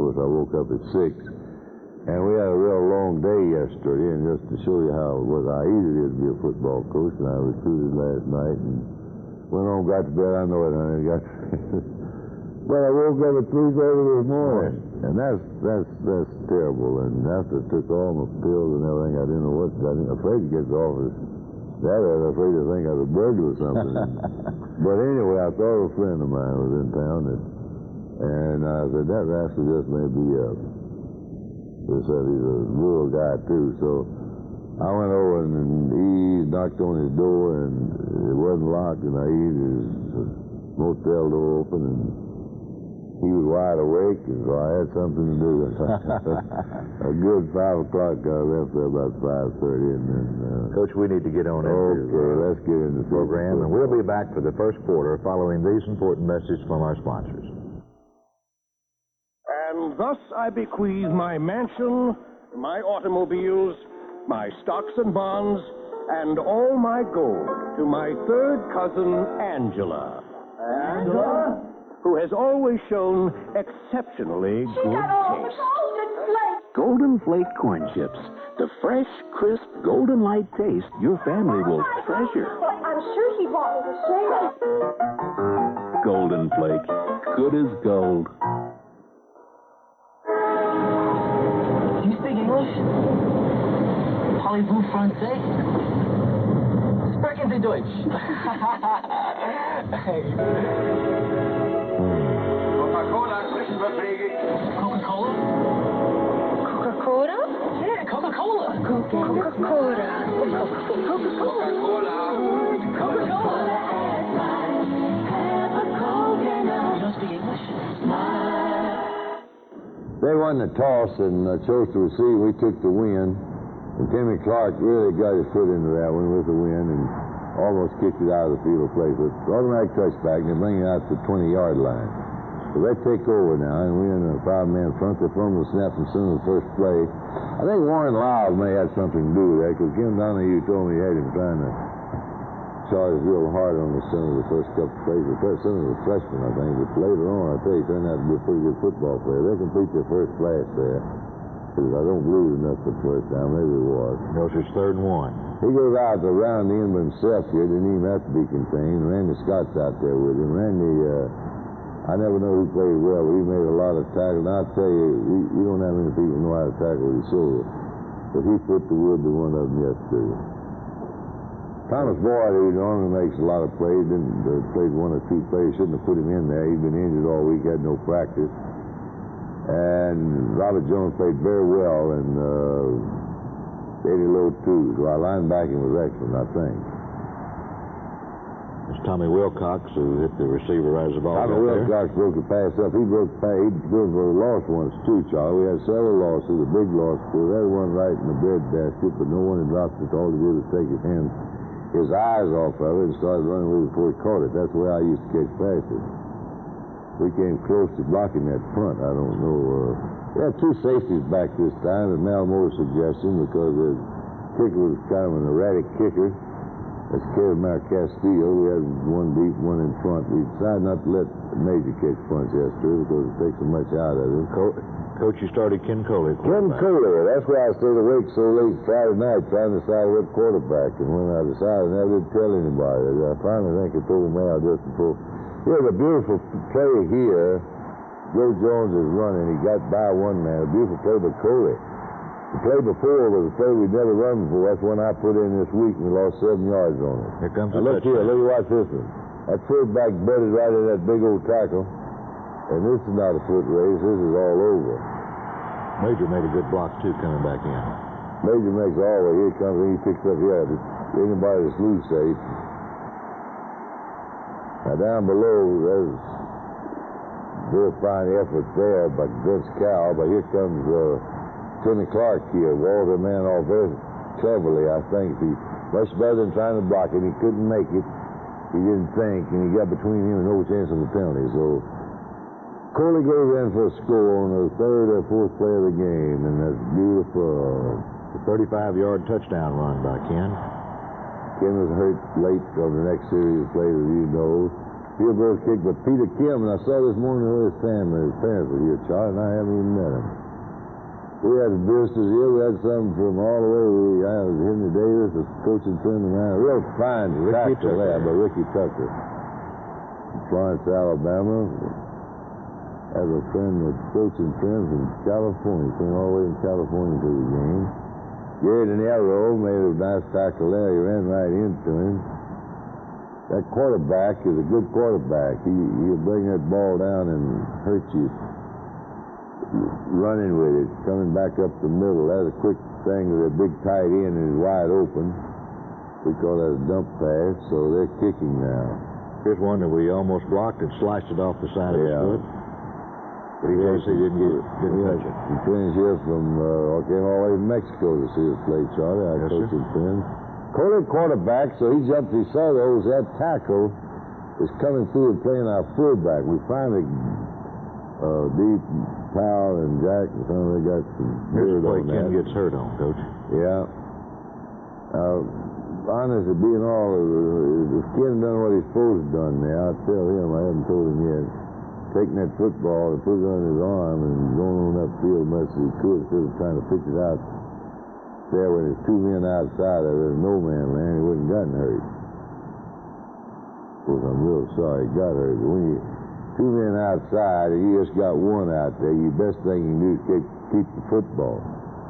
course, I woke up at 6. And we had a real long day yesterday, and just to show you how easy it is to be a football coach, and I recruited last night and went home, got to bed. I know it, honey. But I woke up at 3:30 this morning, and that's terrible. And after I took all my pills and everything, I didn't know what. I was afraid to get to the office. I was afraid to think I was a burglar or something. But anyway, I thought a friend of mine was in town, and I said, that rascal just may be up. They said he's a rural guy, too. So I went over and he knocked on his door, and it wasn't locked, and I eased his motel door open, and he was wide awake, and so I had something to do. A good 5 o'clock, I left there about 5:30, and then... Coach, we need to get on into let's get into the program, and we'll be back for the first quarter following these important messages from our sponsors. And thus I bequeath my mansion, my automobiles, my stocks and bonds, and all my gold to my third cousin, Angela. Angela? Who has always shown exceptionally good taste. Golden Flake corn chips. The fresh, crisp, golden light taste your family will treasure. I'm sure he bought me the shade. Golden Flake. Good as gold. Do you speak English? Parlez-vous français? Sprechen Sie Deutsch? Coca-Cola, Christverpflege. Coca-Cola? Coca-Cola? Yeah, Coca-Cola. Coca-Cola. Coca-Cola. Coca-Cola. You don't speak English? They won the toss and chose to receive. We took the win. And Timmy Clark really got his foot into that one with the win and almost kicked it out of the field of play. But automatic touchback, and they bring it out to the 20-yard line. So they take over now, and we're in a 5-man front. They fumble the snap and send the first play. I think Warren Lyles may have something to do with that, because Kim Donahue told me he had him trying to charge real hard on the center of the first couple of plays. The center was a freshman, I think, but later on, I tell you, he turned out to be a pretty good football player. They complete their first flash there. Because I don't believe enough for the first down. Maybe it was. Goes his 3rd and 1. He goes out around the end by himself here. Didn't even have to be contained. Randy Scott's out there with him. Randy, I never know who played well, but he made a lot of tackles. And I'll tell you, we don't have many people who know how to tackle with his shoulder. But he put the wood to one of them yesterday. Thomas Boyd, who normally makes a lot of plays, didn't played 1 or 2 plays. Shouldn't have put him in there. He'd been injured all week, had no practice. And Robert Jones played very well, and Eddie Lowe, too. So our linebacking was excellent, I think. It's Tommy Wilcox who hit the receiver right as the ball Tommy Wilcox broke the pass up. He broke the pass. He lost once, too, Charlie. We had several losses, a big loss. We had one right in the breadbasket, but no one had dropped it. All he did was take his eyes off of it and started running with it before he caught it. That's the way I used to catch passes. We came close to blocking that punt. I don't know. We had 2 safeties back this time at Mal Moore's suggestion, because the kicker was kind of an erratic kicker. That's Kevin Castillo. We had 1 deep, 1 in front. We decided not to let Major catch punts yesterday because it takes so much out of him. Coach, you started Ken Coley. Ken Coley. That's why I stayed awake so late Friday night trying to decide what quarterback. And when I decided, I didn't tell anybody. I finally think I told Mal just before. Here's a beautiful play here. Joe Jones is running. He got by one man. A beautiful play by Coley. The play before was a play we'd never run before. That's one I put in this week, and we lost 7 yards on it. Here comes now look here. Look, watch this one. That fullback butted right in that big old tackle. And this is not a foot race. This is all over. Major made a good block, too, coming back in. Major makes all the way. Here he comes, and he picks up here. But anybody that's loose safe. Now, down below, there's a real fine effort there by Vince Cal, but here comes Timmy Clark here. Walled the man off very cleverly, I think. Much better than trying to block him. He couldn't make it. He didn't think, and he got between him and no chance of the penalty. So, Coley goes in for a score on the 3rd or 4th play of the game, and that's beautiful. The 35-yard touchdown run by Ken. Ken was hurt late on the next series of plays, as you know. field goal kick by Peter Kim, and I saw this morning where his parents were here, Charlie, and I haven't even met him. We had visitors here. We had some from all the way. I had Henry Davis, a coaching friend of mine. A real fine tackle there by Ricky Tucker. From Florence, Alabama. I have a friend, a coaching friend from California. Came all the way from California to the game. Gary Dinero made a nice tackle there. He ran right into him. That quarterback is a good quarterback. He'll bring that ball down and hurt you running with it, coming back up the middle. That's a quick thing with a big tight end and is wide open. We call that a dump pass, so they're kicking now. Here's one that we almost blocked and sliced it off the side of his foot. But he didn't touch it. Some friends here from, came all the way from Mexico to see us play, Charlie. Our coaching friends. Kohler quarterback, so he jumped. He saw those. That tackle is coming through and playing our fullback. We finally, Deep, Powell, and Jack, and some of them got some Here's hurt the play on Ken that. gets hurt on, Coach. Yeah. Honest to being all, if Ken done what he's supposed to done now, I'll tell him, I haven't told him yet, taking that football and putting it on his arm and going on that field as much as he could instead of trying to pitch it out there when there's two men outside of it, no man land, he wouldn't gotten hurt. Of course, I'm real sorry he got hurt, but when you two men outside and you just got one out there, your best thing you can do is keep the football.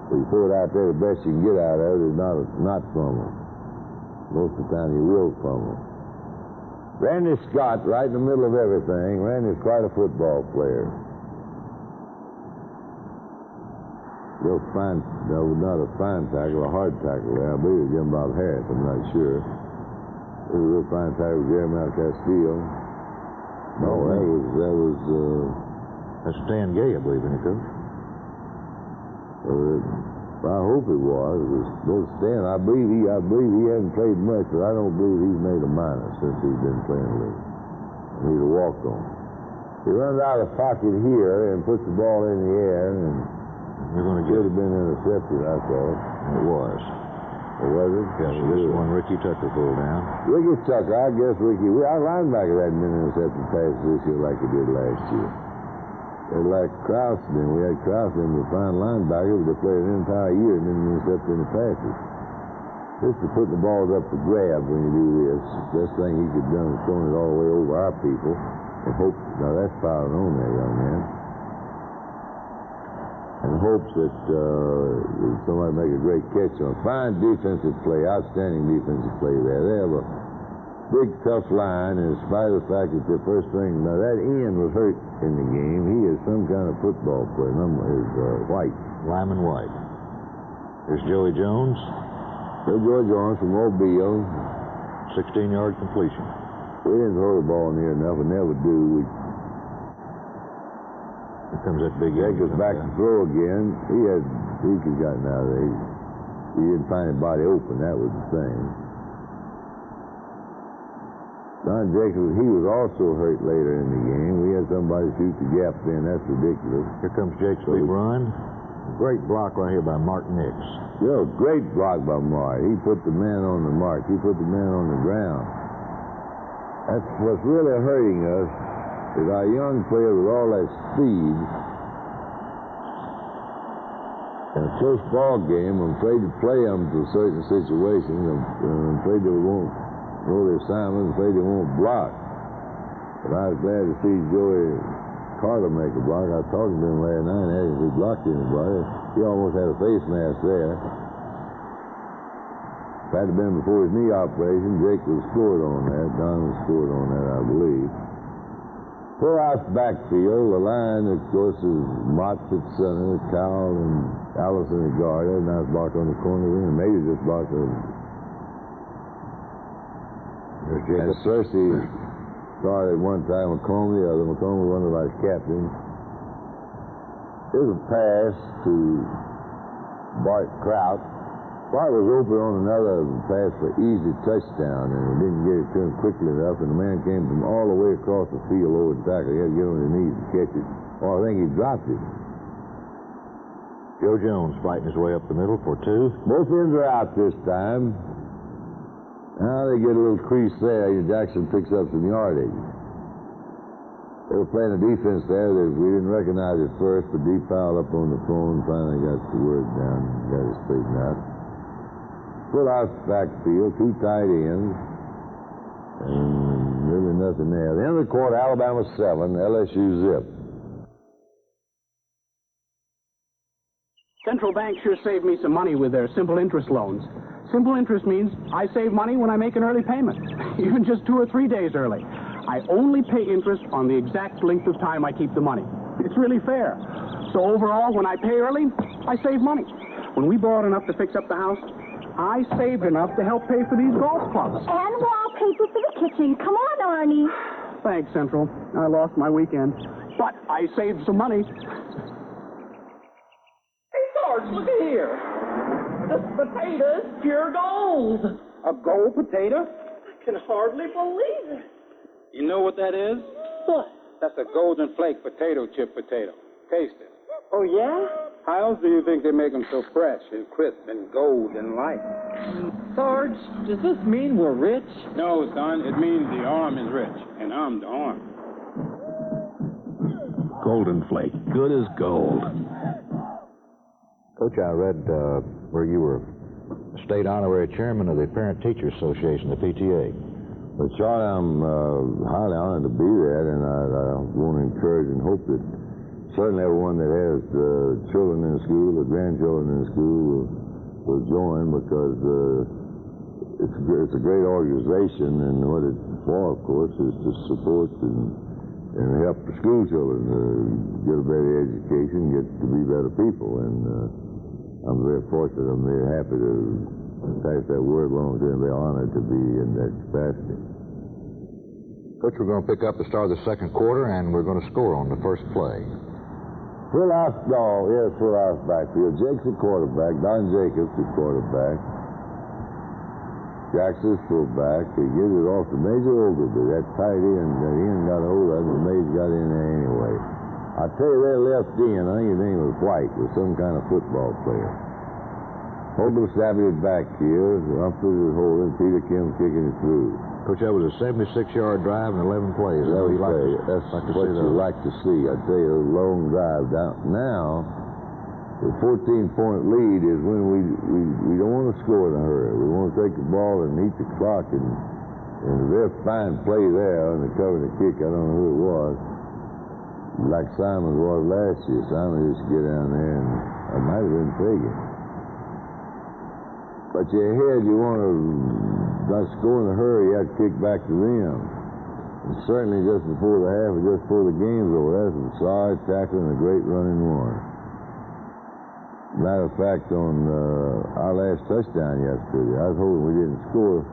So you throw it out there, the best you can get out of it is not fumble. Most of the time you will fumble. Randy Scott, right in the middle of everything. Randy's quite a football player. Real fine, no, not a fine tackle, a hard tackle there. I believe it was Jim Bob Harris, I'm not sure. It was a real fine tackle, Jeremiah Castillo. No, that was That's Stan Gay, I believe, in it, Coach. I hope it was. It was Stan. I believe he hasn't played much, but I don't believe he's made a minor since he's been playing a little. He's a walk-on. He runs out of the pocket here and puts the ball in the air, and You're going to should have been intercepted, I thought. It was. Or was it? Yes, this one Ricky Tucker pulled down. Ricky Tucker, I guess our linebacker hadn't been intercepted passes this year like he did last year. They like Krausen. We had Krausen, the fine linebacker, but they played an entire year and didn't intercept any passes. This is putting the balls up for grab when you do this. The best thing he could have done is throwing it all the way over our people and hope. Now that's fouling on there, young man. And hopes that somebody make a great catch on. Fine defensive play, outstanding defensive play there. They have a big, tough line, and in spite of the fact that their first string, now that Ian was hurt in the game. He is some kind of football player. Number is White. Lyman White. Here's Joey Jones. There's Joey Jones from Mobile. 16-yard completion. We didn't throw the ball near enough. We never do. Here comes that big Jacobs back to throw again. He could have gotten out of there. He didn't find anybody open. That was the thing. Don Jacobs, he was also hurt later in the game. We had somebody shoot the gap then. That's ridiculous. Here comes Jake's big run. Great block right here by Mark Nix. Yeah, great block by Mark. He put the man on the mark. He put the man on the ground. That's what's really hurting us. Is our young players with all that speed. In a close ball game, I'm afraid to play them to certain situations. I'm afraid they won't know their assignments. I'm afraid they won't block. But I was glad to see Joey Carter make a block. I talked to him last night and asked if he blocked anybody. He almost had a face mask there. If that had been before his knee operation, Jake would have scored on that. Don would have scored on that, I believe. Poorhouse backfield, the line, of course, is Mott at center, Cowell and Allison at guard. That's a nice block on the corner of him. Maybe just blocked him. And Cersei started one time, McComb the other. McComb was one of our captains. Here's a pass to Bart Kraut. Bart was open on another pass for easy touchdown, and we didn't get it to him quickly enough, and the man came from all the way across the field over the tackle. He had to get on his knees to catch it. Oh, I think he dropped it. Joe Jones fighting his way up the middle for two. Both ends are out this time. Now they get a little crease there. Jackson picks up some yardage. They were playing a defense there that we didn't recognize at first, but Dee piled up on the phone and finally got the word down, got it straightened out. Full out backfield, 2 tight ends, and really nothing there. At the end of the quarter, Alabama 7, LSU zip. Central Bank sure saved me some money with their simple interest loans. Simple interest means I save money when I make an early payment, even just 2 or 3 days early. I only pay interest on the exact length of time I keep the money. It's really fair. So overall, when I pay early, I save money. When we borrowed enough to fix up the house, I saved enough to help pay for these golf clubs. And wallpaper for the kitchen. Come on, Arnie. Thanks, Central. I lost my weekend, but I saved some money. Hey, Sarge, look at here. This potato's pure gold. A gold potato? I can hardly believe it. You know what that is? What? That's a golden flake potato chip potato. Taste it. Oh, yeah? How else do you think they make them so fresh and crisp and gold and light? Sarge, does this mean we're rich? No, son, it means the arm is rich, and I'm the arm. Golden Flake, good as gold. Coach, I read where you were state honorary chairman of the Parent Teacher Association, the PTA. Well, Charlie, I'm highly honored to be that, and I want to encourage and hope that certainly everyone that has children in the school or grandchildren in the school will join, because it's a great organization, and what it's for, of course, is to support and help the school children get a better education, get to be better people, and I'm very fortunate. I'm very happy to pass that word along to them. They're honored to be in that capacity. Coach, we're going to pick up the start of the second quarter, and we're going to score on the first play. Full house backfield. Jake's the quarterback. Don Jacobs the quarterback. Jackson's fullback. He gives it off to Major Ogilvy. That tight end, that end got a hold of it, and Major got in there anyway. I tell you, that left end, I think his name was White, was some kind of football player. Ogilvy snapping it back here. Humphrey was holding. Peter Kim kicking it through. Coach, that was a 76-yard drive and 11 plays. That's what you like to see. I tell you, a long drive down. Now, the 14-point lead is when we don't want to score in a hurry. We want to take the ball and eat the clock, and a very fine play there on the cover of the kick. I don't know who it was. Like Simon was last year. Simon used to get down there, and I might have been Fagan. But you're ahead, you want to not score in a hurry, you have to kick back to them. And certainly just before the half or just before the game's over, that's a solid tackle and a great running one. Matter of fact, on our last touchdown yesterday, I was hoping we didn't score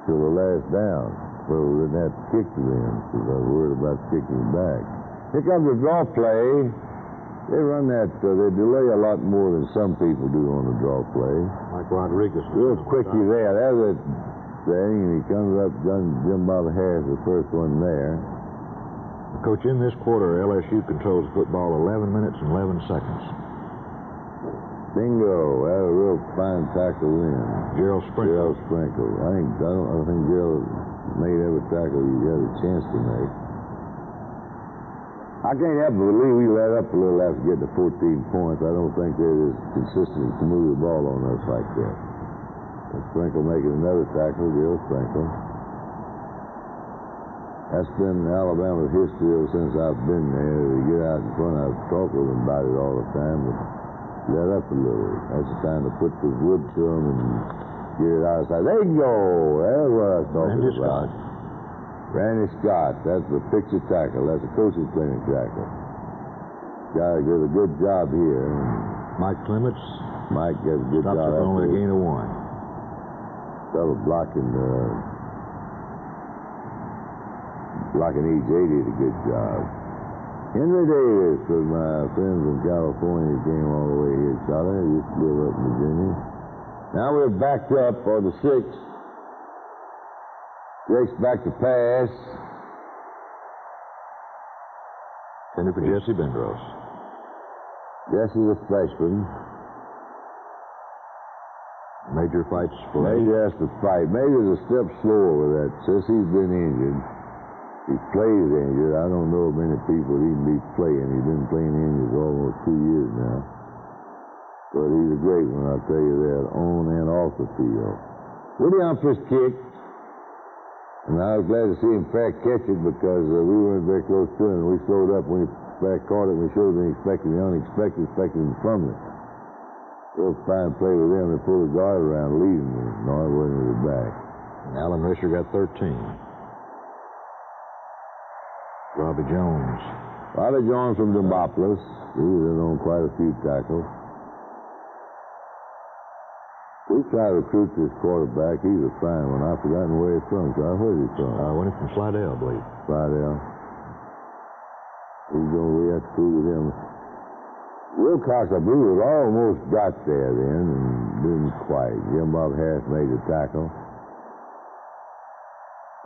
till the last down, so we didn't have to kick to them, because I was worried about kicking back. Here comes the draw play. They run that, they delay a lot more than some people do on the draw play. Like Rodriguez. Real quickly there. There's a thing, and he comes up, Jim Bob Harris, the first one there. Coach, in this quarter, LSU controls the football 11 minutes and 11 seconds. Bingo. That was a real fine tackle in. Gerald Sprinkle. I don't think Gerald made every tackle he had a chance to make. I can't help but believe we let up a little after getting to 14 points. I don't think they're as consistent to move the ball on us like that. And Sprinkle making another tackle, Gerald Sprinkle. That's been Alabama's history ever since I've been there. To get out in front, I've talked with them about it all the time, but let up a little. That's the time to put the wood to them and get it outside. There you go. That's what I was talking about. Randy Scott, that's the picture tackle. That's a coaching clinic tackle. Guy did a good job here. Mike Clements. Mike does a good job. Stops it for only a gain of 1. Fellow blocking E.J. did a good job. Henry Davis was my friend from California. He came all the way here to Charlotte. He used to live up in Virginia. Now we're backed up on the 6th. Jake's back to pass. Send it for Jesse Bendros. Jesse's a freshman. Major fights for Major has to fight. Major's a step slower with that since he's been injured. He plays injured. I don't know of many people that even be playing. He's been playing injured almost 2 years now. But he's a great one, I'll tell you that, on and off the field. Woody Humphries kicked. And I was glad to see him fair catch it because we weren't very close to him. We slowed up when he fair caught it. We showed him the unexpected, expected him from it. Real fine play with him. They pulled the guard around, leading him. No, it wasn't with the back. And Alan Risher got 13. Robbie Jones. Robbie Jones from Demopolis. He was on quite a few tackles. We tried to recruit this quarterback. He's a fine one. I've forgotten where he's from. Where's he from? Went from Slidell, I believe. Slidell. We had to prove with him. Wilcox, I believe, almost got there then and didn't quite. Jim Bob Harris made the tackle.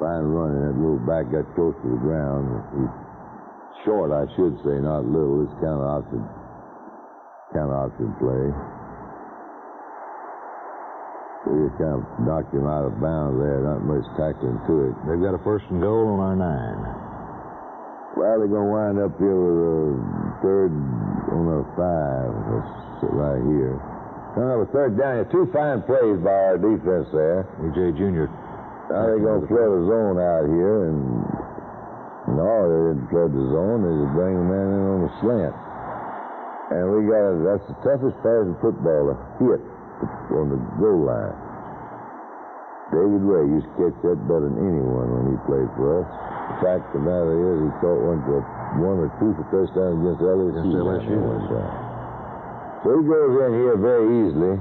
Fine running. That little back got close to the ground. He's short, I should say, not little. It's counter option play. So you kind of knocked him out of bounds there. Not much tackling to it. They've got a 1st and goal on our 9. Well, they're going to wind up here with a 3rd on a 5. Let's sit right here. Coming up with 3rd down. 2 fine plays by our defense there. E.J. Jr. Now they're going to flood the zone out here, and no, they didn't flood the zone. They just bring the man in on the slant. And that's the toughest pass in football to hit on the goal line. David Ray used to catch that better than anyone when he played for us. The fact of the matter is he caught one or two for touchdowns against LSU. So he goes in here very easily.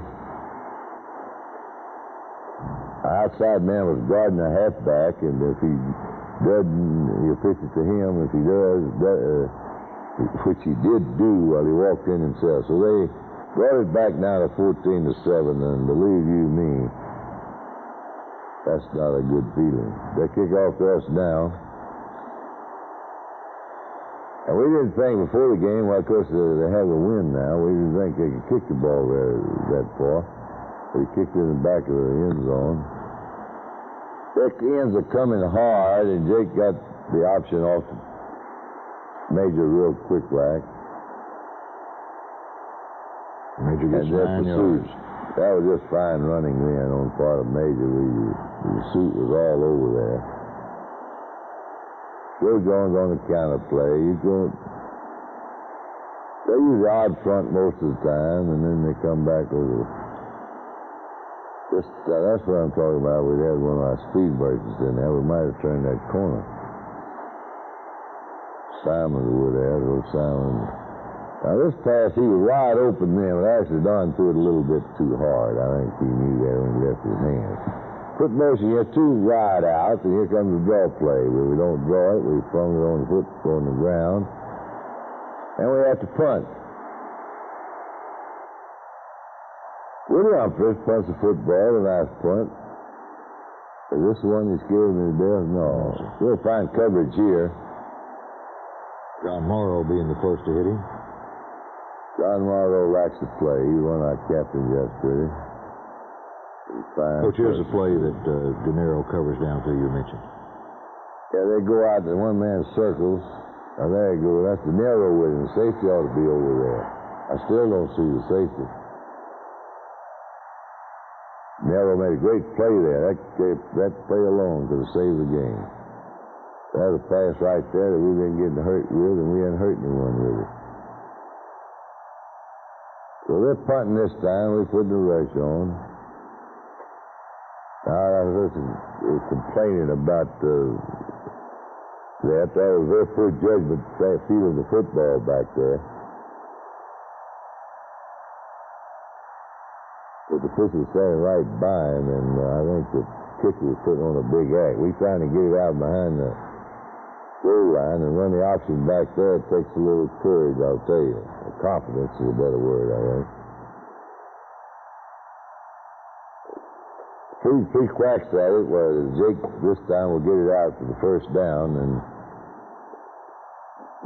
Our outside man was guarding a halfback, and if he doesn't, he'll pitch it to him. If he does, which he did do while he walked in himself. So they brought it back now to 14-7, and believe you me, that's not a good feeling. They kick off to us now. And we didn't think before the game, well, of course, they have a win now. We didn't think they could kick the ball there that far. But he kicked it in the back of the end zone. The ends are coming hard, and Jake got the option off the Major real quick like. Major gets 9 yards. That was just fine running then on part of Major. The suit was all over there. Joe Jones on the counter play. They use the odd front most of the time, and then they come back over. That's what I'm talking about. We had one of our speed breakers in there. We might have turned that corner. Simon was there. Little Simon. Now, this pass, he was wide open then, but actually Don threw it a little bit too hard. I think he knew that when he left his hands. Put motion, you have 2 wide outs, and here comes the draw play. Where we don't draw it, we flung it on the foot on the ground. And we have to punt. Willie Humphries punts the football, a nice punt. Is this the one that scared me to death? No. We'll find coverage here. John Morrow being the first to hit him. John Morrow likes to play. He won our captain yesterday. Coach, here's a play that De Niro covers down to you mentioned. Yeah, they go out in one-man circles. Now, there you go. That's De Niro with him. Safety ought to be over there. I still don't see the safety. Nero made a great play there. That play alone could have saved the game. That was a pass right there that we didn't get hurt with, and we hadn't hurt anyone with it. So they're punting this time. We put the rush on. Now, I was complaining about that. That was their poor judgment fielding the football back there. But the pitcher was standing right by him, and I think the kicker was putting on a big act. We trying to get it out behind the goal line and run the option back there. It takes a little courage, I'll tell you. Confidence is a better word, I think. Three cracks at it. Well, Jake this time will get it out for the first down and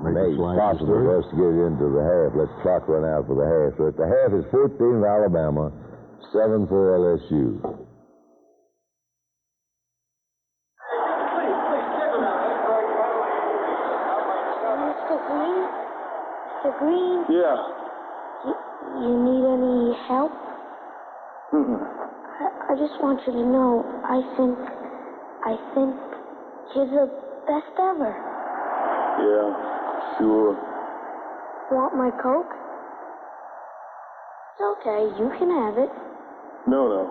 make it possible for us to get it into the half. Let the clock run out for the half. So at the half is 14 for Alabama, 7 for LSU. Mr. Green, Yeah. you need any help? I just want you to know, I think you're the best ever. Yeah, sure. Want my Coke? It's okay, you can have it. No.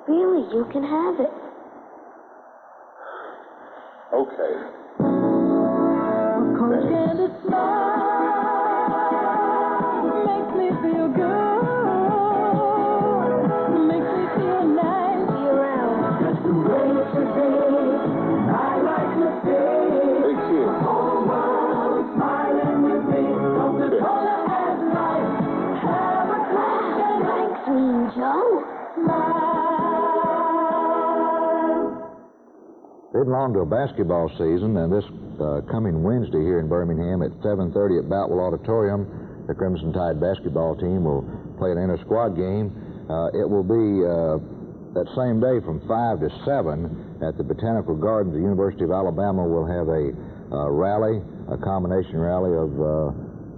Really, you can have it. Okay. Coke and a smile makes me feel good. Makes me feel nice. Be around. That's the way today. I like to stay. Hey, kid. Whole world smiling with me. Coca-Cola and life. Have a Coke and Thanks, Mean Joe. smile. Getting on to a basketball season, and this coming Wednesday here in Birmingham at 7:30 at Boutwell Auditorium, the Crimson Tide basketball team will play an inter-squad game. It will be that same day from 5 to 7 at the Botanical Gardens. The University of Alabama will have a rally, a combination rally of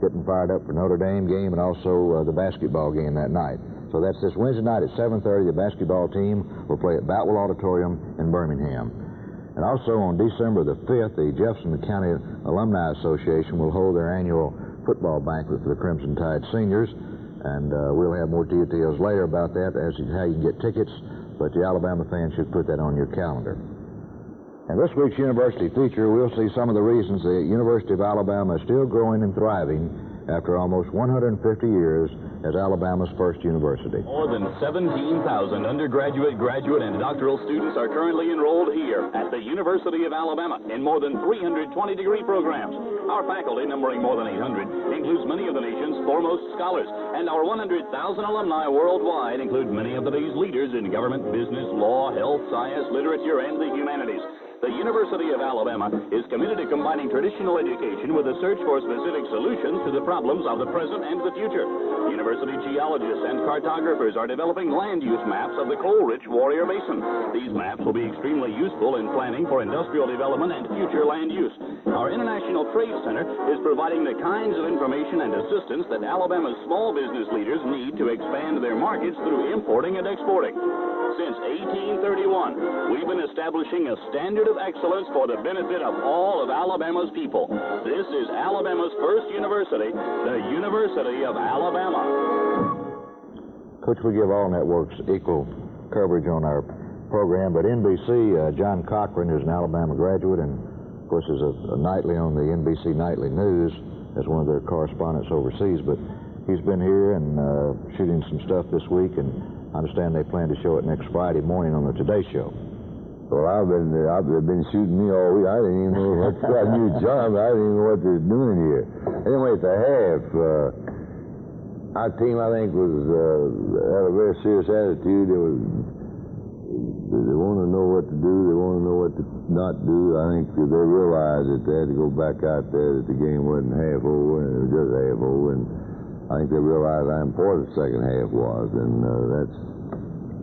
getting fired up for Notre Dame game and also the basketball game that night. So that's this Wednesday night at 7:30. The basketball team will play at Boutwell Auditorium in Birmingham. And also on December the 5th, the Jefferson County Alumni Association will hold their annual football banquet for the Crimson Tide seniors. And we'll have more details later about that as to how you can get tickets, but the Alabama fans should put that on your calendar. And this week's University Feature, we'll see some of the reasons the University of Alabama is still growing and thriving after almost 150 years as Alabama's first university. More than 17,000 undergraduate, graduate, and doctoral students are currently enrolled here at the University of Alabama in more than 320 degree programs. Our faculty, numbering more than 800, includes many of the nation's foremost scholars, and our 100,000 alumni worldwide include many of the day's leaders in government, business, law, health, science, literature, and the humanities. The University of Alabama is committed to combining traditional education with a search for specific solutions to the problems of the present and the future. University geologists and cartographers are developing land use maps of the coal-rich Warrior Basin. These maps will be extremely useful in planning for industrial development and future land use. Our International Trade Center is providing the kinds of information and assistance that Alabama's small business leaders need to expand their markets through importing and exporting. Since 1831, we've been establishing a standard of excellence for the benefit of all of Alabama's people. This is Alabama's first university, the University of Alabama. Coach, we give all networks equal coverage on our program, but NBC, John Cochran is an Alabama graduate and, of course, is a nightly on the NBC Nightly News as one of their correspondents overseas, but he's been here and shooting some stuff this week, and I understand they plan to show it next Friday morning on the Today Show. Well, they've been shooting me all week. I didn't even know what I knew John, but I didn't even know what they were doing here. Anyway, at the half, our team, I think, had a very serious attitude. They want to know what to do. They want to know what to not do. I think they realized that they had to go back out there, that the game wasn't half over, and it was just half over. And I think they realized how important the second half was, and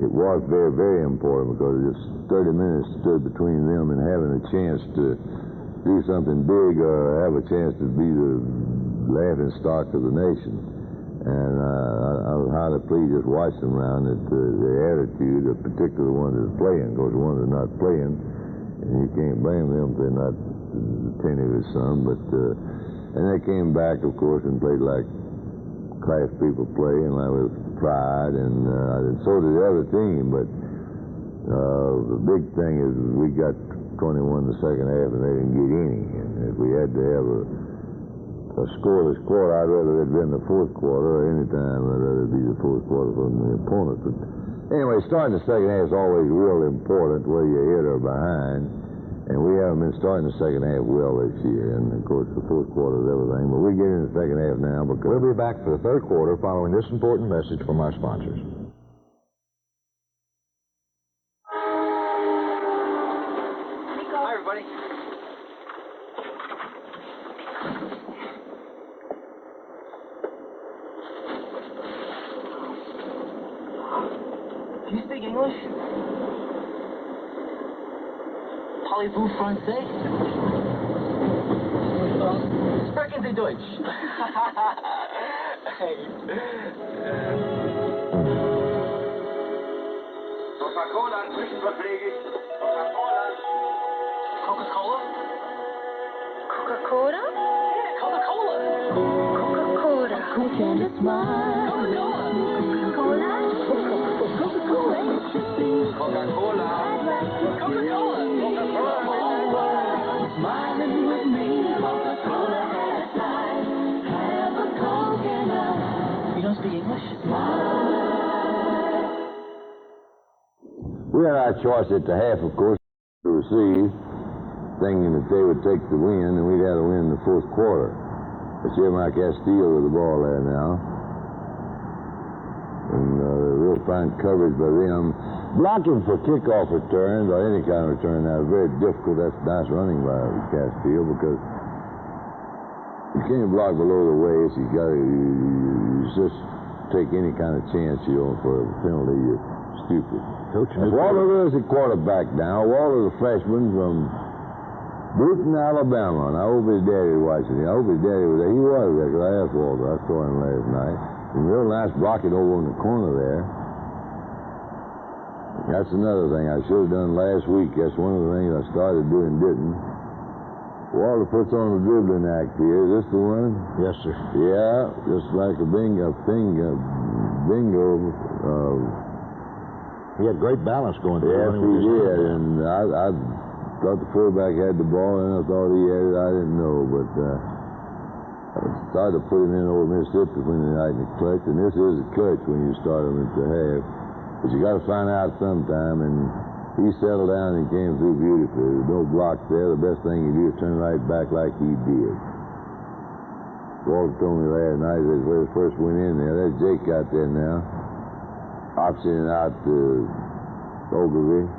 it was very, very important because just 30 minutes stood between them and having a chance to do something big or have a chance to be the laughing stock of the nation. And I was highly pleased just watching them around at their attitude, particularly the ones that are playing, because the ones that are not playing, and you can't blame them if they're not attentive as some. But and they came back, of course, and played like class people play, and like with pride, and so did the other team. But the big thing is we got 21 in the second half, and they didn't get any. And if we had to have a scoreless quarter, I'd rather it had been the fourth quarter, or any time I'd rather it be the fourth quarter from the opponent. But anyway, starting the second half is always real important, whether you're ahead or behind. And we haven't been starting the second half well this year. And, of course, the fourth quarter is everything. But we get in the second half now because we'll be back for the third quarter following this important message from our sponsors. Hi, everybody. Do you speak English? Parlez-vous français? Sprechen Sie Deutsch? Coca-Cola, Zwischenverpflege. Coca-Cola. Coca-Cola? Coca-Cola? Coca-Cola. Coca-Cola. Coca-Cola. Coca-Cola. Coca-Cola. Coca-Cola. Smiling with me. Coca-Cola has life. Have a Coke and you don't speak English? We had our choice at the half, of course, to receive, thinking that they would take the win, and we'd have to win in the fourth quarter. But Jeremiah Castillo with the ball there now. And real fine coverage by them. Blocking for kickoff returns or any kind of return now is very difficult. That's nice running by Castillo because you can't block below the waist. You got to you just take any kind of chance for a penalty. You're stupid. Walter Lewis at quarterback now. Walter's a freshman from Bruton, Alabama. And I hope his daddy was watching. I hope his daddy was there. He was there because I asked Walter. I saw him last night. And real nice blocking over in the corner there. That's another thing I should have done last week. That's one of the things I started doing and didn't. Walter puts on a dribbling act here. Is this the one? Yes, sir. Yeah, just like a bingo. He had great balance going through. Yes, he did. And I thought the fullback had the ball, and I thought he had it. I didn't know, but I started to put him in over Mississippi Wednesday night in the clutch, and this is a clutch when you start him at the half. But you got to find out sometime, and he settled down and came through beautifully. There's no block there. The best thing you do is turn right back like he did. Walter told me last night that when he first went in there, there's Jake out there now, optioning out to Ogilvy.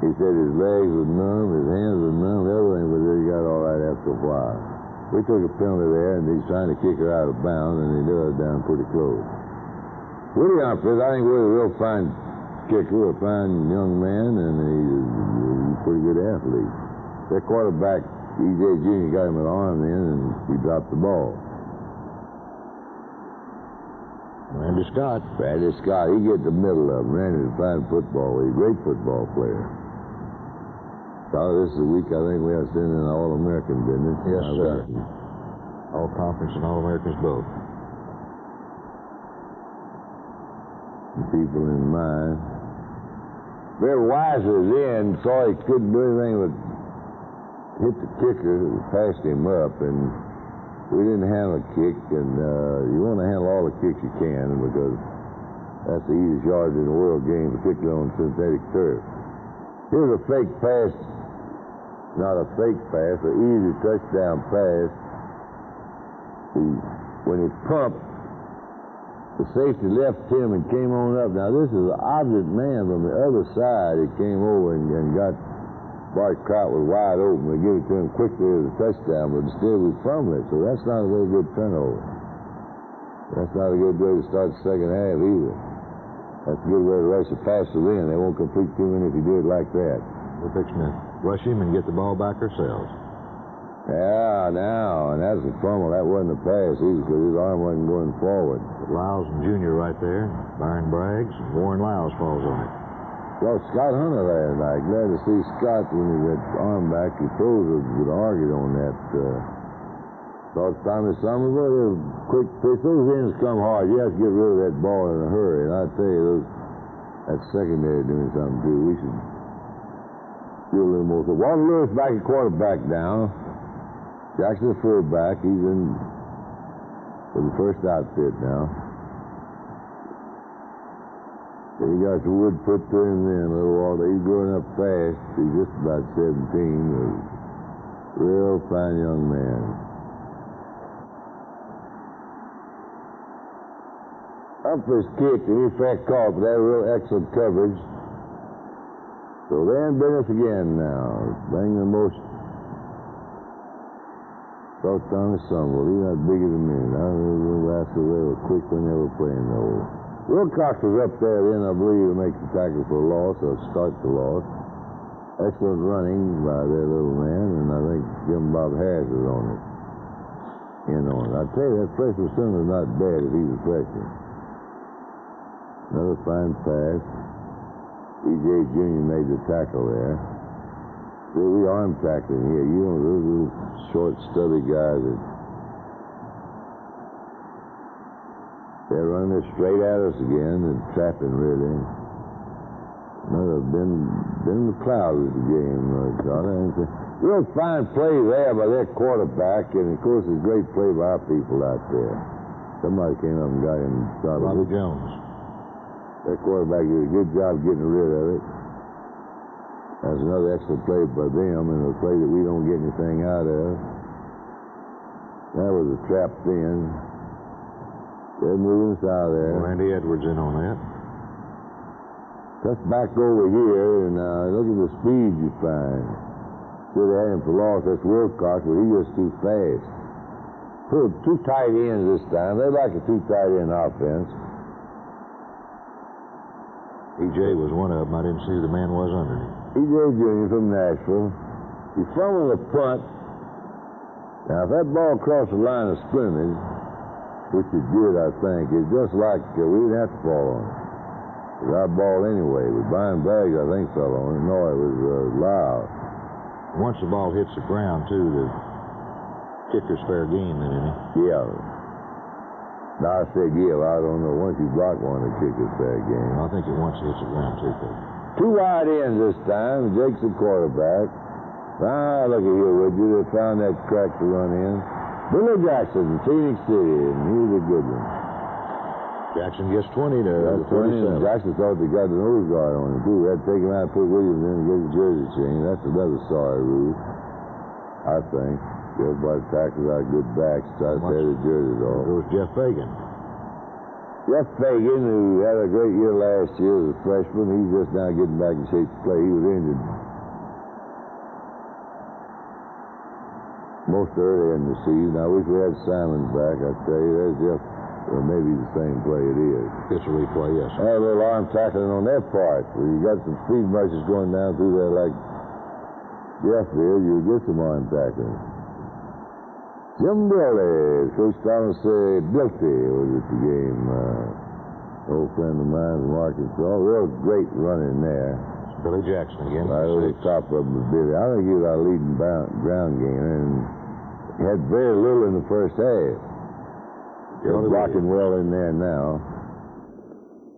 He said his legs were numb, his hands were numb, everything, but he got all right after a while. We took a penalty there, and he's trying to kick her out of bounds, and he did it down pretty close. Willie Humphries, I think Willie's a real fine kicker, a fine young man, and he's a pretty good athlete. That quarterback, E.J. Jr., got him an arm in, and he dropped the ball. Randy Scott, he gets the middle of him. Randy's a fine football. He's a great football player. So this is a week I think we have to send in an All-American business. Yes, sir. All-Conference and All-Americans both. People in mind. Very wise was in, saw he couldn't do anything but hit the kicker, passed him up, and we didn't handle a kick, and you want to handle all the kicks you can because that's the easiest yard in the world game, particularly on synthetic turf. Here's a fake pass, not a fake pass, an easy touchdown pass. When he pumped, the safety left him and came on up. Now, this is an object man from the other side that came over and got Bart Kraut was wide open. We give it to him quickly as a touchdown, but instead we fumbled it, so that's not a very good turnover. That's not a good way to start the second half either. That's a good way to rush the passer in. They won't complete too many if you do it like that. We're fixing to rush him and get the ball back ourselves. Yeah, now, and that's a fumble. That wasn't a pass either because his arm wasn't going forward. Lyles and Jr. right there. Byron Braggs. Warren Lyles falls on it. Well, Scott Hunter last night. Glad to see Scott when he got arm back. He throws with argued on that. Thought Tommy Somerville, quick pitch. Those ends come hard. You have to get rid of that ball in a hurry. And I tell you, that secondary doing something too. We should do a little more. So Walter Lewis back at quarterback now. Jackson, the fullback, he's in for the first outfit now. He got the wood put to him then, little Walter. He's growing up fast. He's just about 17. A real fine young man. Humphries kicked, and he fair call for that real excellent coverage. So they're in business again now. Bring the most. Saw Tommy Somerville. He's not bigger than me. I don't know the last they were quick when they were playing though. Wilcox was up there then, I believe, to make the tackle for a loss or start the loss. Excellent running by their little man, and I think Jim Bob Harris was on it. in on it. I tell you, that freshman center is not bad if he's a freshman. Another fine pass. E.J. Jr. made the tackle there. See, we arm tackling here. You know, those little short, stubby guys that they're running it straight at us again and trapping, really. Another Ben McLeod was the game, Johnny. Real fine play there by their quarterback, and, of course, a great play by our people out there. Somebody came up and got him. Robert Jones. That quarterback did a good job getting rid of it. That's another excellent play by them, and a play that we don't get anything out of. That was a trap in. They're moving us out of there. Randy Edwards in on that. Just back over here, and look at the speed you find. Should have had him for loss. That's Wilcox, but he was too fast. Put two tight ends this time. They like a two tight end offense. E.J. was one of them. I didn't see who the man was underneath. E.J. Jr. from Nashville. He fumbled a punt. Now, if that ball crossed the line of scrimmage, which it did, I think, it's just like we didn't have to fall on it. It was our ball anyway. But Brian Baggs, I think, fell on it. No, it was loud. Once the ball hits the ground, too, the kicker's fair game, then, isn't he? Yeah. Now, I said, yeah, well, I don't know. Once you block one, the kicker's fair game. I think it once hits the ground, too, Coach. Two wide ends this time. Jake's the quarterback. Ah, look at here, would you? They found that crack to run in. Billy Jackson, Phoenix City, and he was a good one. Jackson gets 20 to 27. Jackson thought they got the nose guard on him, too. We had to take him out and put Williams in and get the jersey changed. That's another sorry rule, I think. Everybody tackles our good backs, try to tear the jerseys off. There goes Jeff Fagan. Jeff Fagan, who had a great year last year as a freshman, he's just now getting back in shape to play. He was injured most early in the season. I wish we had Simons back. I tell you, there's Jeff. Well, maybe the same play it is. It's a replay, yes. Had a little arm tackling on their part. Well, you got some speed rushes going down through there like Jeff did, you'll get some arm tackling. Jim Billy, Coach Thomas said Bilty was at the game. Old friend of mine from Arkansas. Real great running there. Billy Jackson again. Right over the top of him was Billy. I think he was our leading ground gainer, and he had very little in the first half. They're blocking well in there now.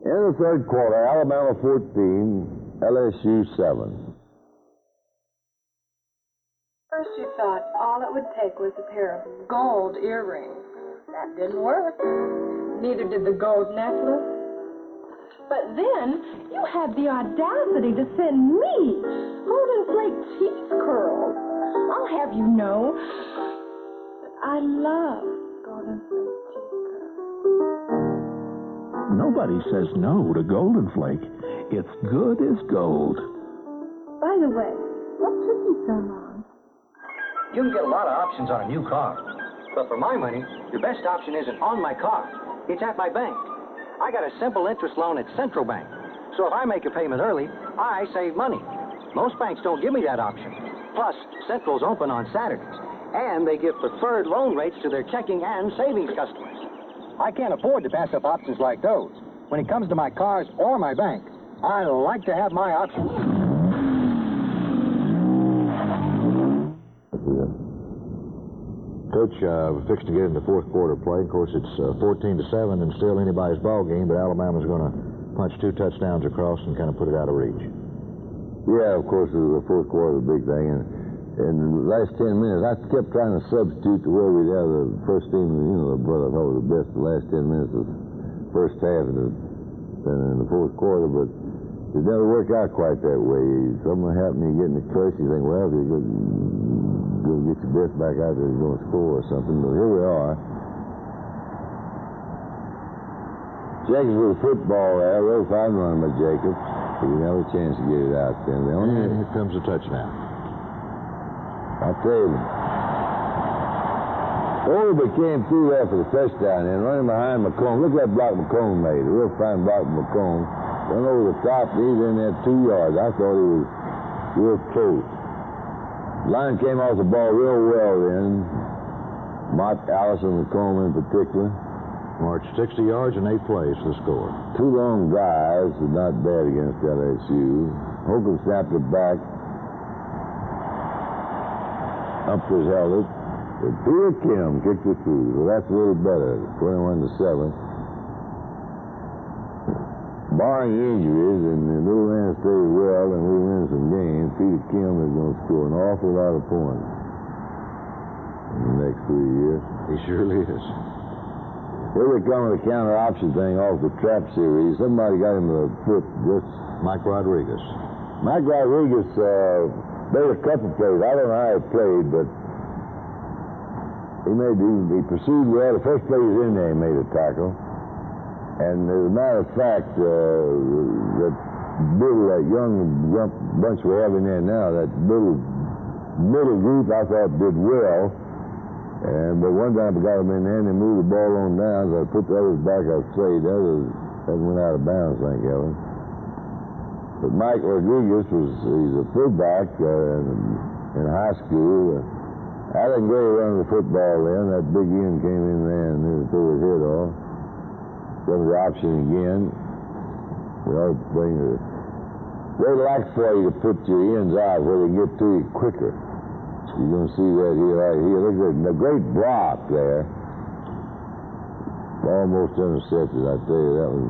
In the third quarter, Alabama 14, LSU 7. First you thought all it would take was a pair of gold earrings. That didn't work. Neither did the gold necklace. But then you had the audacity to send me golden flake teeth curls. I'll have you know that I love golden flake teeth curls. Nobody says no to Golden Flake. It's good as gold. By the way, what took you so long? You can get a lot of options on a new car. But for my money, the best option isn't on my car. It's at my bank. I got a simple interest loan at Central Bank. So if I make a payment early, I save money. Most banks don't give me that option. Plus, Central's open on Saturdays. And they give preferred loan rates to their checking and savings customers. I can't afford to pass up options like those. When it comes to my cars or my bank, I like to have my options. Coach, we're fixing to get into fourth quarter play. Of course, it's 14-7 and still anybody's ball game, but Alabama's going to punch 2 touchdowns across and kind of put it out of reach. Yeah, of course, the fourth quarter was a big thing. And the last 10 minutes, I kept trying to substitute to where we'd have the first team, you know, what I thought was the best, the last 10 minutes of the first half and in the fourth quarter, but it never worked out quite that way. Something happened, you get in the clutch, you think, well, if you're going to get your best back out there, you're going to score or something. But here we are. Jacobs with the football there, real fine run by Jacobs. He didn't have a chance to get it out there. And here comes the touchdown. I tell you, Overby came through there for the touchdown and running behind McComb. Look at that block McComb made. A real fine block from McComb. Went over the top, and he's in there 2 yards. I thought he was real close. Line came off the ball real well then. Mott, Allison, and Coleman in particular. Marched 60 yards in 8 plays for the score. 2 long drives, but not bad against LSU. Holcomb snapped it back. Humphries held it. But Peter Kim kicked it through. So that's a little better. 21-7. Barring injuries, and the little man stays well, and we win some games, Peter Kim is going to score an awful lot of points in the next 3 years. He surely is. Here we come with the counter option thing off the trap series. Somebody got him a foot just... Mike Rodriguez. Mike Rodriguez made a couple plays. I don't know how he played, but he pursued well. The first play he was in there, he made a tackle. And as a matter of fact, that young bunch we have in there now, that little middle group, I thought did well. But one time I got them in there and they moved the ball on down, so I put the others back. I played. The others went out of bounds, thank heaven. But Mike Rodriguez he's a fullback in high school. Alan Gray running the football then. That big end came in there and nearly threw his head off. Come the option again. They like for you to put your ends out where they get to you quicker. You're going to see that here, right here. Look at the great block there. Almost intercepted, I tell you. That was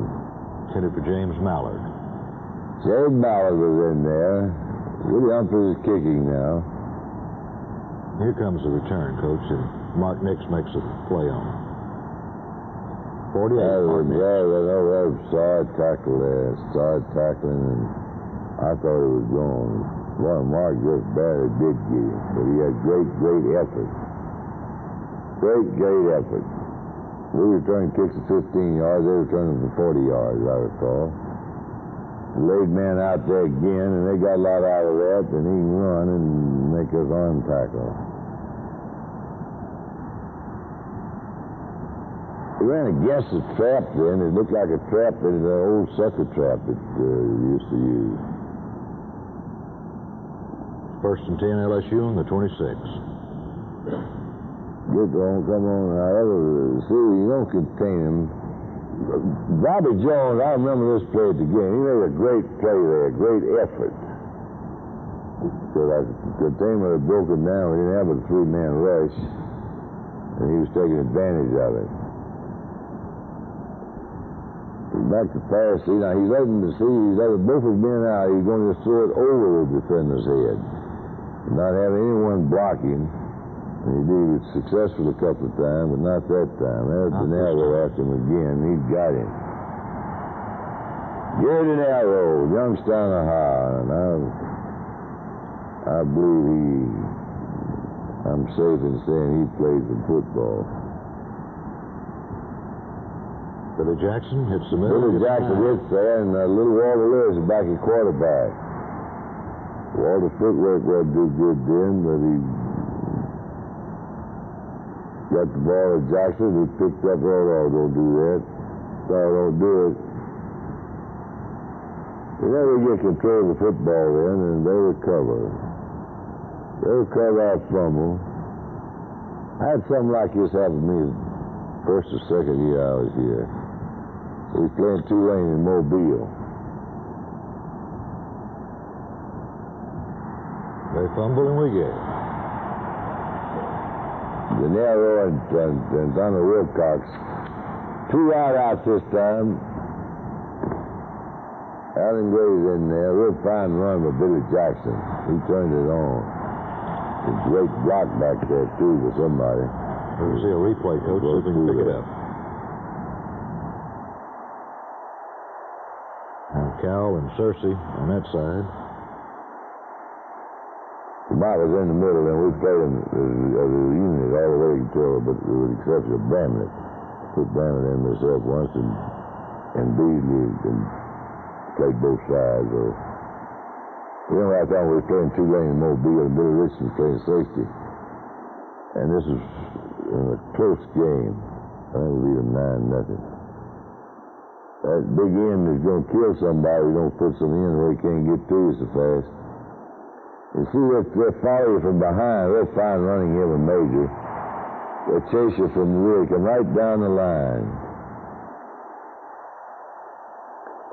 Headed for James Mallard. James Mallard was in there. Willie Humphries is kicking now. Here comes the return, Coach, and Mark Nix makes a play on it. 48. That was side tackle there. Side tackling, and I thought it was gone. Well, Mark just barely did get him, but he had great effort. Great effort. We returned kicks at 15 yards. They returned them for 40 yards, I recall. The laid man out there again, and they got a lot out of that, and he can run and make his arm tackle. He ran against the trap then. It looked like a trap, but an old sucker trap that he used to use. First and 10, LSU on the 26. Get on, come on. See, you don't contain him. Bobby Jones, I remember this play at the game. He made a great play there, great effort. So I containment had broken down. We didn't have a 3-man rush, and he was taking advantage of it. Back to pass. See, now he's letting both his men out. He's going to just throw it over the defender's head. Not having anyone blocking. And he did it successful a couple of times, but not that time. There's De Niro after him again. He got him. Gary De Niro, Youngstown, Ohio. And I believe I'm safe in saying he played some football. Billy Jackson hits the middle. Billy Jackson hits there, and little Walter Lewis is back at quarterback. Walter's footwork wasn't too good then, but he got the ball at Jackson. He picked up, don't do that. Don't do it. You never get control of the football then, and they recover. They recover our fumble. I had something like this happen to me first or second year I was here. We was playing Tulane in Mobile. They fumble and we get it. De Niro and Donald Wilcox. 2 wideouts this time. Alan Gray's in there. Real fine run by Billy Jackson. He turned it on. A great block back there, too, for somebody. We'll see a replay, Coach, so we can pick it up. And Cal and Cersei on that side. Mike was in the middle, and we played him as a unit all the way until, but with the exception of Bramlett. Put Bramlett in myself once, and Beasley played both sides. Remember I thought we were playing Tulane and Mobile, and Billy Richardson was playing safety. And this was a close game. I think we beat them 9-0. That big end is going to kill somebody. We don't put some in where he can't get to you so fast. You see, they'll follow you from behind. They'll find running him a major. They chase you from the rear, come right down the line.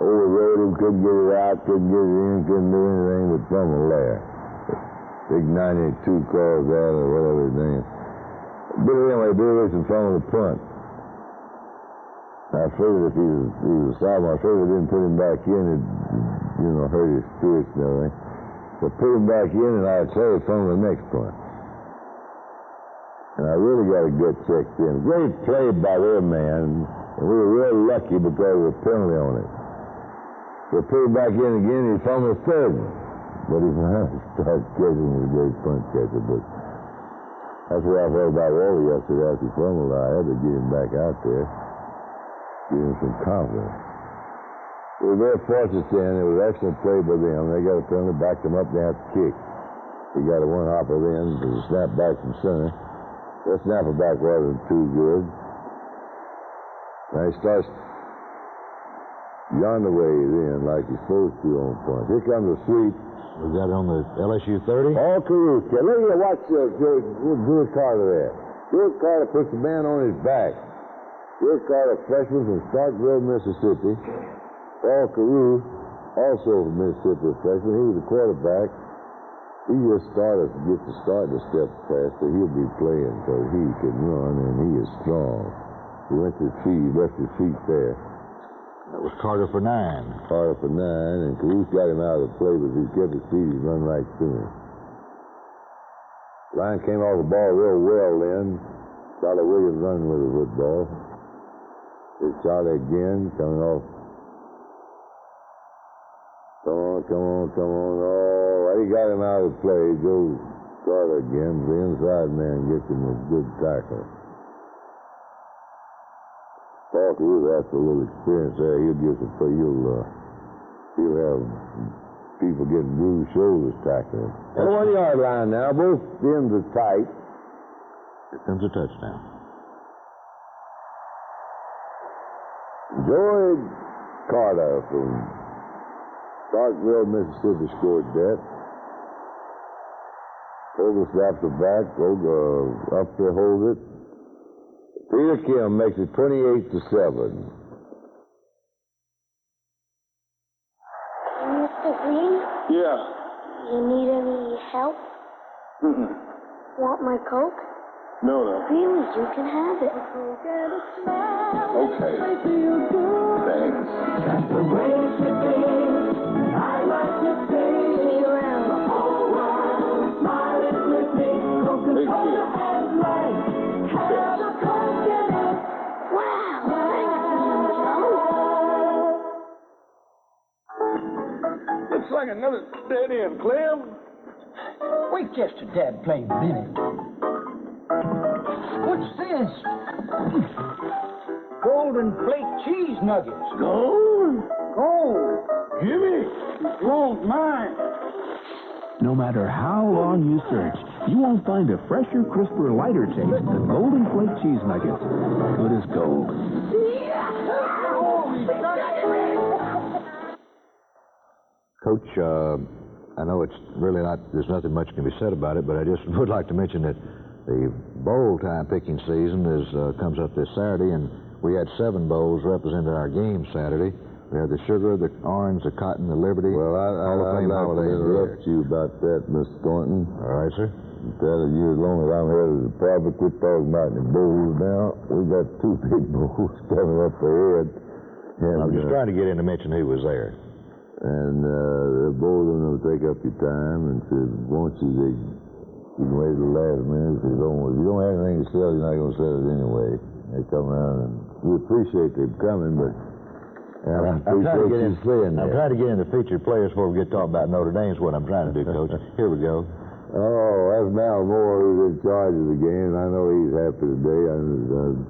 Overrode him, couldn't get it out, couldn't get it in, couldn't do anything but fumble there. Big 92 calls that or whatever his name. But anyway, Bill Wilson fumbled the punt. I figured if he was a sophomore, I figured they didn't put him back in, it hurt his spirits and everything. So put him back in, and I'd say he fumbled the next punt. And I really got to get checked in. Great play by their man, and we were real lucky because of the penalty on it. So put him back in again, he fumbled the third one. But he started catching, he was a great punt catcher, but that's what I felt about Wally yesterday after he fumbled. I had to get him back out there, give him some confidence. We were very fortunate then. It was an excellent play by them. They got a penalty, backed them up, they had to kick. He got a one-hopper then to the snap back from center. That snapper back wasn't too good. Now he starts yonder way then, like he's supposed to on point. Here comes the sweep. We got it on the LSU 30. All Caruth. Look at watch George Carter there. George Carter puts the man on his back. George Carter, freshman from Starkville, Mississippi. Paul Caruth, also from Mississippi, freshman. He was the quarterback. He just started to get the start to step faster. He'll be playing because he can run and he is strong. He went to his feet, left his feet there. That was Carter for 9. Carter for 9, and Caruth got him out of the play, but he kept his feet, he'd run right through him. Line came off the ball real well then. Charlie Williams running with the football. Here's Charlie again, coming off. Come on. Oh, he got him out of the play. Joe Carter again. The inside man gets him a good tackle. Paul Caruth has a little experience there. He'll get some play. He'll have people getting bruised shoulders tackling. On the 1 yard line now. Both ends are tight. Here comes a touchdown. George Carter from Starkville, Mississippi scored that. Over snaps the back. Up there holds it. Peter Kim makes it 28-7. Mr. Green? Yeah. You need any help? Want my Coke? No. Really, you can have it. Okay. Thanks. That's the way it should be. I like to say, See you around. the whole world smiling with me. Coca-Cola and life. Have a Coke and a Wow, thanks, Joe. Looks like another dead end, Clem. Wait just a dad plain minute. What's this? Golden flake cheese nuggets. Gold? Gold. Gimme. Won't mine. No matter how long you search, you won't find a fresher, crisper, lighter taste than Golden Flake cheese nuggets. Good as gold. Coach, I know it's really not, there's nothing much can be said about it, but I just would like to mention that the bowl time picking season comes up this Saturday, and we had 7 bowls representing our game Saturday. We had the sugar, the orange, the cotton, the Liberty. Well, I'd like to interrupt you about that, Mr. Thornton. All right, sir. Tell you, as long as I'm head of the department, quit talking about the bowls now. We got 2 big bowls coming up ahead. And, I'm just trying to get in to mention who was there. And the bowls are going to take up your time, and if you want you can wait till the last minute. If you don't have anything to sell, you're not going to sell it anyway. They come around, and we appreciate them coming, but I'm trying to get into featured players before we get talking about Notre Dame. Is what I'm trying to do, Coach. Here we go. Oh, that's Mal Moore who's in charge of the game. I know he's happy today.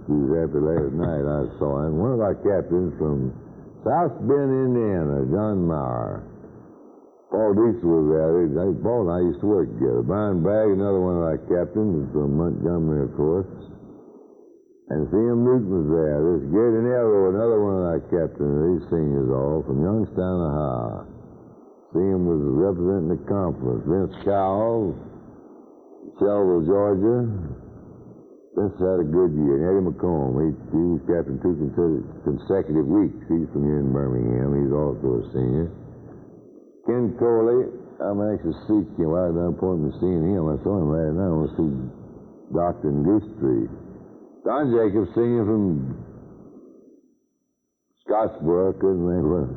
He was happy last night. I saw him. One of our captains from South Bend, Indiana, John Maurer. Paul Diesel was there. Paul and I used to work together. Brian Bragg, another one of our captains from Montgomery, of course. And C.M. Newton was there. This Gary Nero, another one of our captains, these seniors all, from Youngstown, Ohio. C.M. was representing the conference. Vince Cowell, Shelville, Georgia. This had a good year. And Eddie McComb, he was captain 2 consecutive weeks. He's from here in Birmingham. He's also a senior. Ken Coley, I'm anxious to see him. Well, I've done an appointment seeing him. I saw him right now. I want to see Doctor in Goose Tree. Don Jacobs, senior from Scottsboro, couldn't think of it.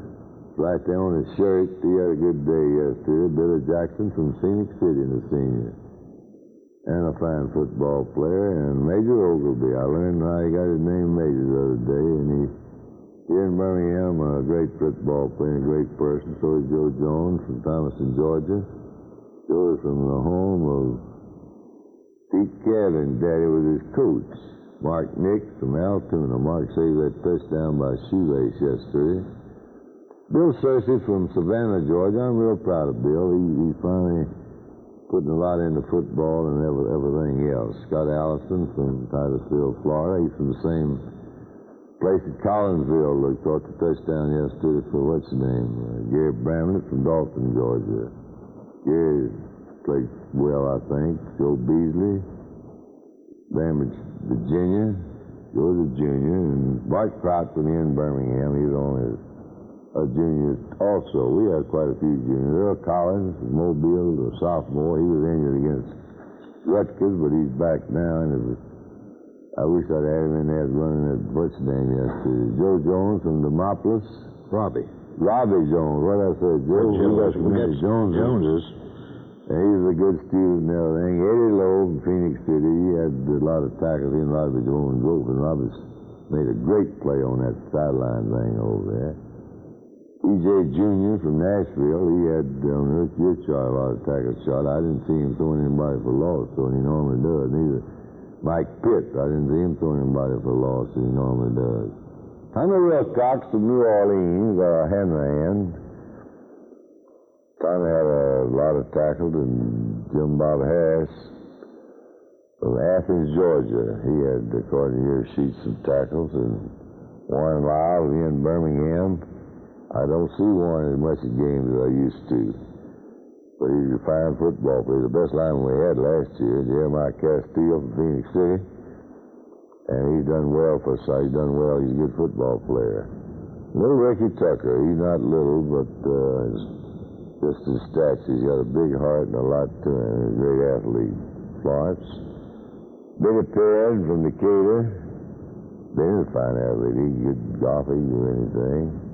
Right there on his shirt. He had a good day yesterday. Billy Jackson from Scenic City, the senior. And a fine football player. And Major Ogilvy. I learned how he got his name Major the other day. And he, here in Birmingham, a great football player, a great person. So is Joe Jones from Thomaston, Georgia. Joe is from the home of Pete Cavan's daddy was his coach. Mark Nix from Altoona. Mark saved that touchdown by shoelace yesterday. Bill Searcy from Savannah, Georgia. I'm real proud of Bill. He's finally putting a lot into football and everything else. Scott Allison from Titusville, Florida. He's from the same place at Collinsville. They caught the touchdown yesterday for what's his name? Gary Bramlett from Dalton, Georgia. Gary played well, I think. Joe Beasley, Bramlett, Virginia. Joe's a junior. And Bart Pratt from here in Birmingham. He's only a junior also. We had quite a few juniors. Earl Collins from Mobile, a sophomore. He was injured against Rutgers, but he's back now. And I wish I'd had him in there running at what's his name yesterday. Joe Jones from Demopolis. Robbie Jones. What did I say? Joe? We got Joneses. And he was a good student and everything. Eddie Lowe from Phoenix City. He had a lot of tackles. He and Robbie Jones both. And Robbie's made a great play on that sideline thing over there. E.J. Jr. from Nashville, he had on your chart a lot of tackle shot. I didn't see him throwing anybody for loss, so he normally does. Neither Mike Pitt, I didn't see him throwing anybody for loss, so he normally does. Tommy Wilcox from New Orleans, hand. Tommy had a lot of tackles, and Jim Bob Harris from Athens, Georgia. He had, according to your sheet, some tackles, and Warren Lyle here in Birmingham. I don't see Warren as much in games as I used to. But he's a fine football player. The best lineman we had last year, Jeremiah Castile from Phoenix City. And he's done well for us. He's done well. He's a good football player. Little Ricky Tucker. He's not little, but just his stats. He's got a big heart and a lot to him. He's a great athlete. Florence. Billy Perrin from Decatur. Billy's a fine athlete. He can get golf, he can do anything.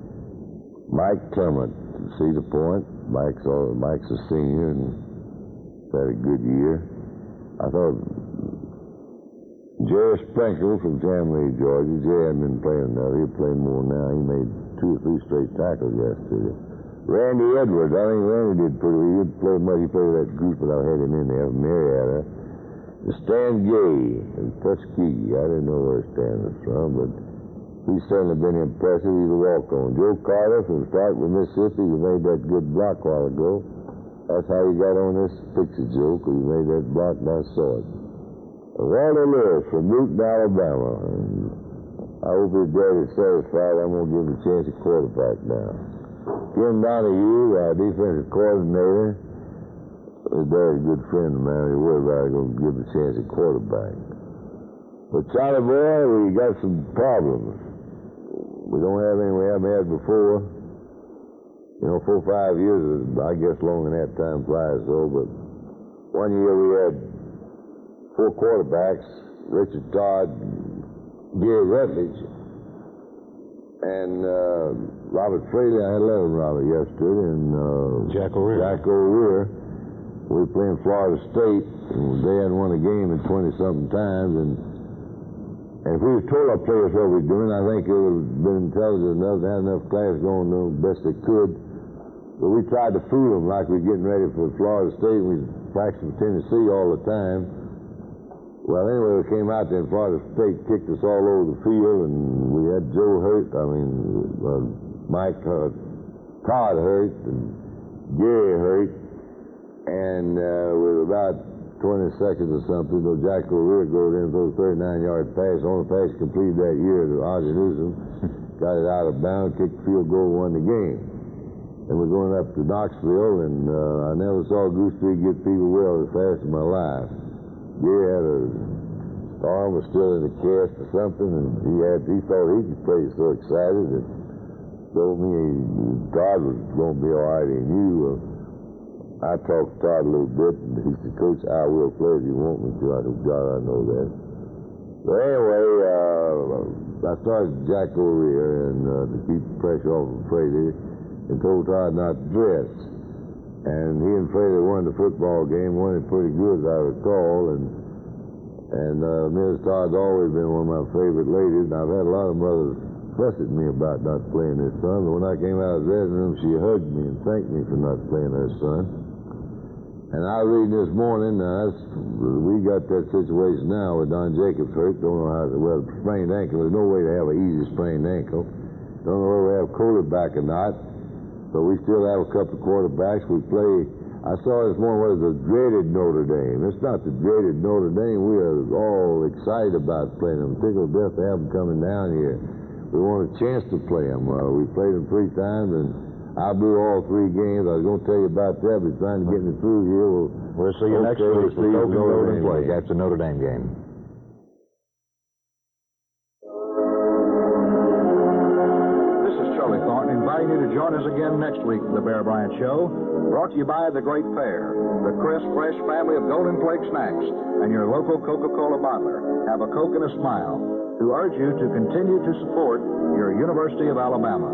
Mike Clement from Cedar Point. Mike's a senior and had a good year. I thought Jerry Sprinkle from Chamley, Georgia. Jerry hadn't been playing enough. He'll play more now. He made 2 or 3 straight tackles yesterday. Randy Edwards. I think Randy did pretty well. He didn't play much. He played that group, but I had him in there from Marietta. Stan Gay from Tuskegee. I didn't know where Stan was from, but he's certainly been impressive. He's a walk-on. Joe Carter from Starkville, Mississippi. He made that good block a while ago. That's how he got on this picture, Joe, because he made that block and I saw it. Walter Lewis from Newton, Alabama. And I hope his daddy's satisfied. I'm going to give him a chance at quarterback now. Ken Donahue, our defensive coordinator. His dad's a good friend of mine. He's worried about it. Going to give him a chance at quarterback. But Charlie boy, we got some problems. We don't have any we haven't had before. 4 or 5 years, I guess longer than that time flies though, but one year we had 4 quarterbacks, Richard Todd, Gary Rutledge, and Robert Fraley. I had 11 Robert yesterday, and Jack O'Rear. We were playing Florida State, and they hadn't won a game in 20-something times, and if we had told our players what we were doing, I think they would have been intelligent enough to have enough class going the best they could. But we tried to fool them like we were getting ready for Florida State. We practiced with Tennessee all the time. Well, anyway, we came out there and Florida State kicked us all over the field, and we had Joe hurt. Mike Todd hurt, and Gary hurt. And with about 20 seconds or something, Jack O'Rear goes in for a 39-yard pass. Only pass completed that year to Ozzie Newsom. Got it out of bounds, kicked the field goal, won the game. And we're going up to Knoxville, and I never saw Goose Tree get people well as fast in my life. Gary had a arm was still in the cast or something, and he thought he could play, so excited, and told me Todd was going to be all right. He knew. I talked to Todd a little bit, and he said, Coach, I will play if you want me to. I said, God, I know that. So anyway, I started Jack over here and to keep the pressure off of Fraley, and told Todd not to dress. And he and Fraley won the football game, won it pretty good, as I recall, and Miss Todd's always been one of my favorite ladies, and I've had a lot of mothers fuss at me about not playing their son, but when I came out of the dressing room, she hugged me and thanked me for not playing her son. And I was reading this morning, we got that situation now with Don Jacobs hurt, don't know how, well, sprained ankle, there's no way to have an easy sprained ankle. Don't know whether we have Kohler back or not, but we still have a couple of quarterbacks. We play, I saw this morning, what is the dreaded Notre Dame. It's not the dreaded Notre Dame. We are all excited about playing them. Tickled to death to have them coming down here. We want a chance to play them. We played them 3 times, and I blew all 3 games. I was going to tell you about that, but trying to get me through here. We'll see you next week for Golden Flake. That's the Notre Dame game. This is Charlie Thornton inviting you to join us again next week for the Bear Bryant Show, brought to you by the Great Fair, the crisp, fresh family of Golden Flake snacks, and your local Coca-Cola bottler. Have a Coke and a smile, who urge you to continue to support your University of Alabama.